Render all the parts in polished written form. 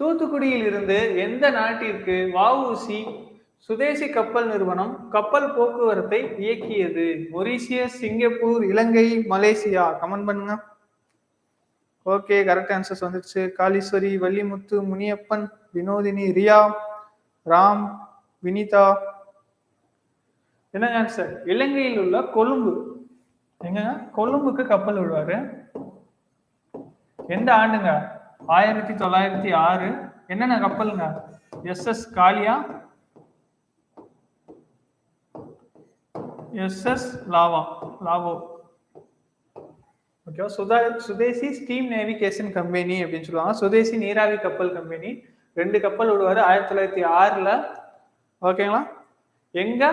தூத்துக்குடியில் இருந்து எந்த நாட்டிற்கு வ.உ.சி. சுதேசி கப்பல் நிறுவனம் கப்பல் போக்குவரத்தை இயக்கியது? மொரீசியஸ், சிங்கப்பூர், இலங்கை, மலேசியா. கமெண்ட் பண்ணுங்க. ஓகே, கரெக்ட் ஆன்சர்ஸ் வந்துருச்சு. காளீஸ்வரி, வள்ளிமுத்து, முனியப்பன், வினோதினி, ரியா, ராம், வினிதா. என்னங்க ஆன்சர்? இலங்கையில் உள்ள கொழும்பு. எங்க கொழும்புக்கு கப்பல் விடுவாரு. எந்த ஆண்டுங்க? 1906. என்னென்ன கப்பலுங்க? எஸ்.எஸ். காளியா, எஸ்.எஸ். லாவோ. ஓகே, சுதேசி ஸ்டீம் நேவிகேஷன் கம்பெனி அப்படின்னு சொல்லுவாங்க. சுதேசி நீராவி கப்பல் கம்பெனி. 2 கப்பல் விடுவாரு 1906ல. ஓகேங்களா? எங்க?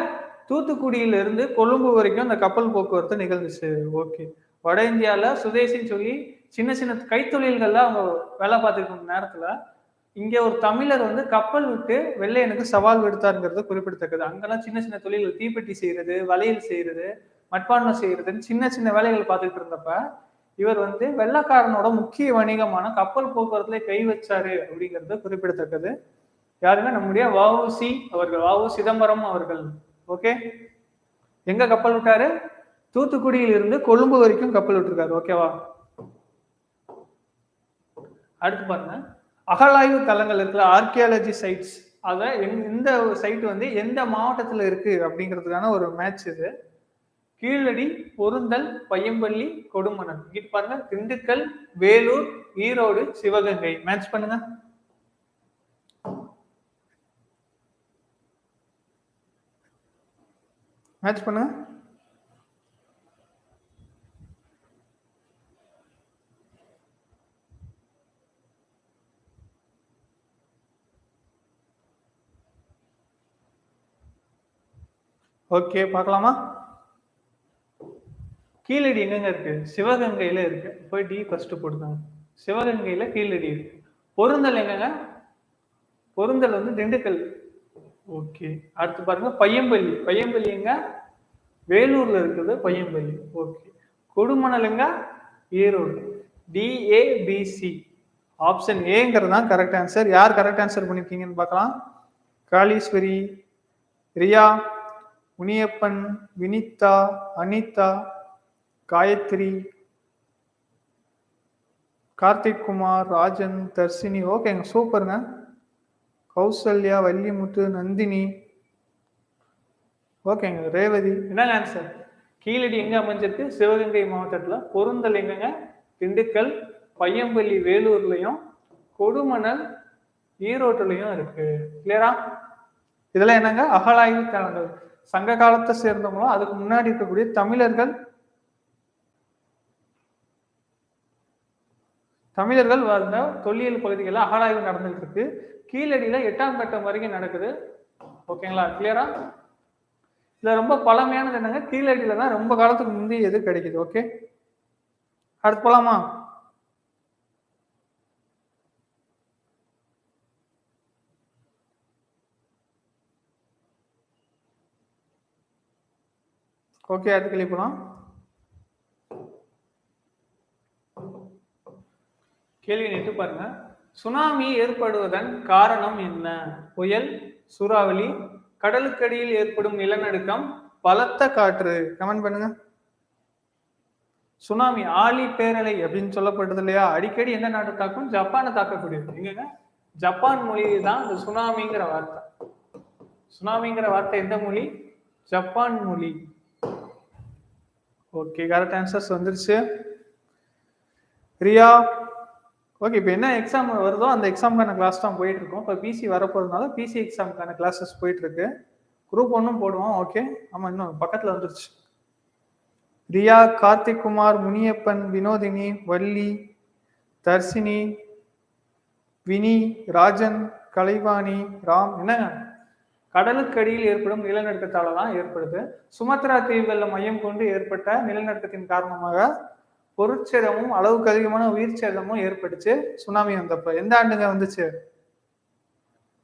தூத்துக்குடியில இருந்து கொழும்பு வரைக்கும் அந்த கப்பல் போக்குவரத்து நிகழ்ந்துச்சு. ஓகே. வட இந்தியால சுதேசின்னு சொல்லி சின்ன சின்ன கைத்தொழில்கள்ல அவங்க வேலை பார்த்துருக்க நேரத்துல இங்க ஒரு தமிழர் வந்து கப்பல் விட்டு வெள்ளையனுக்கு சவால் விடுத்தாருங்கிறது குறிப்பிடத்தக்கது. அங்கெல்லாம் சின்ன சின்ன தொழில்கள், தீப்பெட்டி செய்யறது, வளையல் செய்யறது, மட்பாண்டம் செய்யறதுன்னு சின்ன சின்ன வேலைகள் பார்த்துட்டு இருந்தப்ப இவர் வந்து வெள்ளக்காரனோட முக்கிய வணிகமான கப்பல் போக்குவரத்துல கை வச்சாரு அப்படிங்கிறது குறிப்பிடத்தக்கது. யாருங்க? நம்முடைய வ.உ.சி. அவர்கள், வ.உ. சிதம்பரம் அவர்கள். ஓகே, எங்க கப்பல் விட்டாரு? தூத்துக்குடியில் இருந்து கொழும்பு வரைக்கும் கப்பல் விட்டுருக்காரு. ஓகேவா? அடுத்து பாருங்க, அகழாய்வு தலங்கள் இருக்கிற ஆர்கியாலஜி சைட்ஸ். அத இந்த சைட் வந்து எந்த மாவட்டத்துல இருக்கு அப்படிங்கிறதுக்கான ஒரு மேட்ச் இது. கீழடி, பொருந்தல், பையம்பள்ளி, கொடுமணல். இங்க பாருங்க, திண்டுக்கல், வேலூர், ஈரோடு, சிவகங்கை. மேட்ச் பண்ணுங்க. மேட்ச் பண்ணுங்க. ஓகே, பார்க்கலாமா? கீழடி எங்கங்க இருக்கு? சிவகங்கையில இருக்கு. போய் டி ஃபர்ஸ்ட் போடுங்க. சிவகங்கையில கீழடி இருக்கு. பொருந்தல் எங்கங்க? பொருந்தல் வந்து திண்டுக்கல். ஓகே, அடுத்து பாருங்க, பையம்பள்ளி. பையம்பள்ளி எங்க? வேலூர்ல இருக்குது பையம்பள்ளி. ஓகே, கொடுமணல் எங்க? ஈரோடு. DABC. ஆப்ஷன் ஏங்கிறது தான் கரெக்ட் ஆன்சர். யார் கரெக்ட் ஆன்சர் பண்ணிருக்கீங்கன்னு பார்க்கலாம். காளீஸ்வரி, ரியா, முனியப்பன், வினிதா, அனிதா, காயத்ரி, கார்த்திக் குமார், ராஜன், தர்ஷினி. ஓகேங்க, சூப்பருங்க. கௌசல்யா, வள்ளிமுத்து, நந்தினி. ஓகேங்க, ரேவதி. என்ன ஆன்சர்? கீழடி எங்க அமைஞ்சிருக்கு? சிவகங்கை மாவட்டத்துல. பொருந்தல் எங்கங்க? திண்டுக்கல். பையம்பள்ளி வேலூர்லயும், கொடுமணல் ஈரோட்டுலயும் இருக்கு. கிளியரா? இதெல்லாம் என்னங்க? அகழாய்வு தலங்கள். சங்க காலத்தை சேர்ந்தவங்களும் அதுக்கு முன்னாடி இருக்கக்கூடிய தமிழர்கள் வாழ்ந்த தொல்லியல் பகுதிகளில் அகழாய்வு நடந்துட்டு இருக்கு. கீழடியில 8ஆம் கட்டம் வரைக்கும் நடக்குது. ஓகேங்களா? கிளியரா? இதுல ரொம்ப பழமையானது என்னங்க? கீழடியில தான் ரொம்ப காலத்துக்கு முந்தைய எது கிடைக்குது. ஓகே, அடுத்து போலாமா? ஓகே, அடுத்து கேள்வி போலாம். கேள்வி நேற்று பாருங்க. சுனாமி ஏற்படுவதன் காரணம் என்ன? புயல், சூறாவளி, கடலுக்கடியில் ஏற்படும் நிலநடுக்கம், பலத்த காற்று. கமெண்ட் பண்ணுங்க. சுனாமி ஆழி பேரலை அப்படின்னு சொல்லப்படுது இல்லையா? அடிக்கடி எந்த நாட்டை தாக்கும்? ஜப்பானை தாக்கக்கூடியது. எங்க? ஜப்பான் மொழி தான் இந்த சுனாமிங்கிற வார்த்தை. சுனாமிங்கிற வார்த்தை எந்த மொழி? ஜப்பான் மொழி. ஓகே, கரெக்ட் ஆன்சர்ஸ் வந்துருச்சு. ரியா. ஓகே, இப்போ என்ன எக்ஸாம் வருதோ அந்த எக்ஸாமுக்கான கிளாஸ் தான் போயிட்டு இருக்கோம். இப்போ பிசி வரப்போறதுனால பிசி எக்ஸாமுக்கான கிளாஸஸ் போயிட்டு இருக்கு. குரூப் 1 போடுவோம். ஓகே, ஆமா, இன்னும் பக்கத்துல வந்துருச்சு. ரியா, கார்த்திக் குமார், முனியப்பன், வினோதினி, வள்ளி, தர்ஷினி, வினி, ராஜன், கலைவாணி, ராம். என்னங்க? கடலுக்கடியில் ஏற்படும் நிலநடுக்கத்தால தான் ஏற்படுது. சுமத்ரா தீவுகளில் மையம் கொண்டு ஏற்பட்ட நிலநடுக்கத்தின் காரணமாக பொருட்சேதமும் அளவுக்கு அதிகமான உயிர் சேதமும் ஏற்பட்டுச்சு. சுனாமி வந்தப்ப எந்த ஆண்டுங்க வந்துச்சு?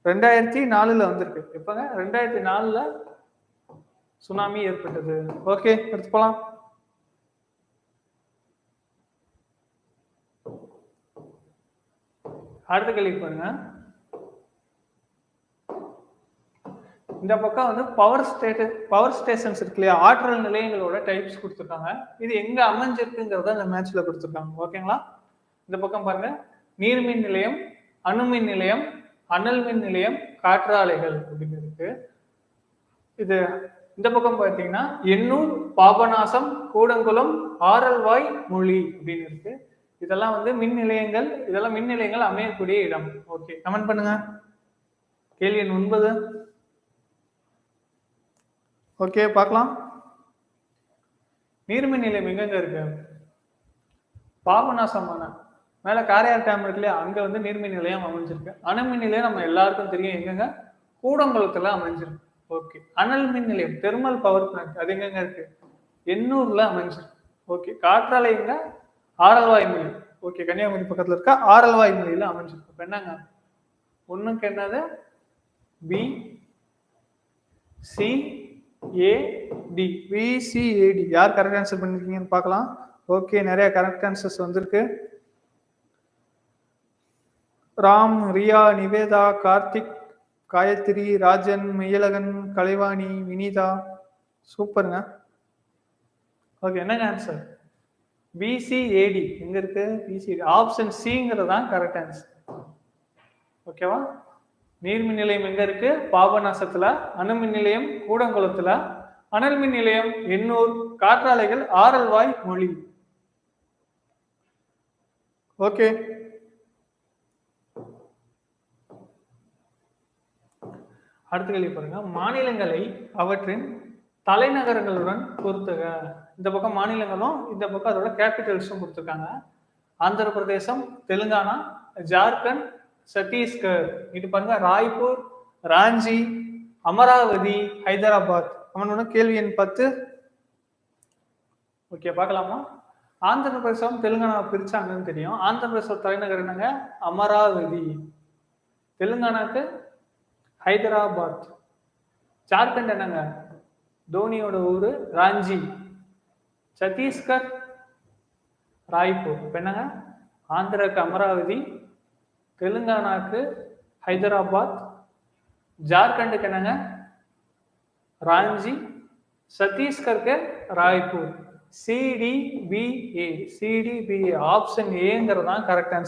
2004ல வந்திருக்கு. எப்பங்க? 2004ல சுனாமி ஏற்பட்டது. ஓகே, எடுத்து போலாம். அடுத்த கேள்வி பாருங்க. இந்த பக்கம் வந்து பவர் ஸ்டேஷன்ஸ் இருக்கு இல்லையா, ஆற்றல் நிலையங்களோட டைப்ஸ் கொடுத்துருக்காங்க. இது எங்க அமைஞ்சிருக்குங்கிறத இந்த மேட்ச்ல கொடுத்துருக்காங்க. ஓகேங்களா? இந்த பக்கம் பாருங்க, நீர்மின் நிலையம், அணுமின் நிலையம், அனல் மின் நிலையம், காற்றாலைகள் அப்படின்னு இருக்கு. இது இந்த பக்கம் பார்த்தீங்கன்னா எண்ணூர், பாபநாசம், கூடங்குளம், ஆரல்வாய், மொழி அப்படின்னு இருக்கு. இதெல்லாம் வந்து மின் நிலையங்கள். இதெல்லாம் மின் நிலையங்கள் அமையக்கூடிய இடம். ஓகே, கமெண்ட் பண்ணுங்க. கேள்வி எண் 9. ஓகே, பார்க்கலாம். நீர்மின் நிலையம் எங்கெங்க இருக்கு? பாபநாசமான மேல காரையார் டேம் இருக்கு இல்லையா, அங்க வந்து நீர்மின் நிலையம் அமைஞ்சிருக்கு. அணுமின் நிலையம் நம்ம எல்லாருக்கும் தெரியும் எங்கெங்க, கூடங்குளத்துல அமைஞ்சிருக்கு. ஓகே, அனல் மின் நிலையம் தெர்மல் பவர் பிளான்ட் அது எங்கெங்க இருக்கு? எண்ணூர்ல அமைஞ்சிருக்கு. ஓகே, காற்றாலை எங்க? ஆரல்வாய் மொழி. ஓகே, கன்னியாகுமரி பக்கத்துல இருக்க ஆரல்வாய் மொழியில அமைஞ்சிருக்கு. இப்ப என்னங்க, ஒண்ணுக்கு என்னது? B C A D, VCAD. யார் கரெக்ட் ஆன்சர் பண்ணிருக்கீங்கன்னு பார்க்கலாம். ஓகே, நிறைய கரெக்ட் ஆன்சர்ஸ் வந்திருக்கு. ராம், ரியா, நிவேதா, கார்த்திக், காயத்ரி, ராஜன், மெய்யழகன், கலைவாணி, வினிதா. சூப்பருங்க. ஓகே, என்னங்க ஆன்சர்? VCAD எங்க இருக்கு? VCAD ஆப்ஷன் சிங்கிறது தான் கரெக்ட் ஆன்சர். ஓகேவா? நீர்மின் நிலையம் எங்க இருக்கு? பாபநாசத்துல. அணுமின் நிலையம் கூடங்குளத்துல. அனல் மின் நிலையம் எண்ணூர். காற்றாலைகள் ஆரல்வாய், மொழி. ஓகே, அடுத்த கேள்வி பாருங்க. மாநிலங்களை அவற்றின் தலைநகரங்களுடன் பொறுத்துக. இந்த பக்கம் மாநிலங்களும் இந்த பக்கம் அதோட கேபிட்டல்ஸும் கொடுத்துருக்காங்க. ஆந்திர பிரதேசம், தெலுங்கானா, ஜார்க்கண்ட், சத்தீஸ்கர். இது பாருங்க, ராய்ப்பூர், ராஞ்சி, அமராவதி, ஹைதராபாத். கேள்வி எண் 10. ஓகே, பார்க்கலாமா? ஆந்திர பிரதேசம் தெலுங்கானா பிரிச்சாங்கன்னு தெரியும். ஆந்திர பிரதேச தலைநகர் என்னங்க? அமராவதி. தெலுங்கானாக்கு ஹைதராபாத். ஜார்க்கண்ட் என்னங்க? தோனியோட ஊரு ராஞ்சி. சத்தீஸ்கர் ராய்ப்பூர். இப்ப என்னங்க, ஆந்திராக்கு அமராவதி, தெலுங்கானாக்கு ஹைதராபாத், ஜார்க்கண்டுக்கு என்னங்க? ராஞ்சி, சத்தீஸ்கருக்கு ராய்ப்பூர். CDBA. ஆப்ஷன் ஏங்கிறது தான் கரெக்ட் ஆன்சர்.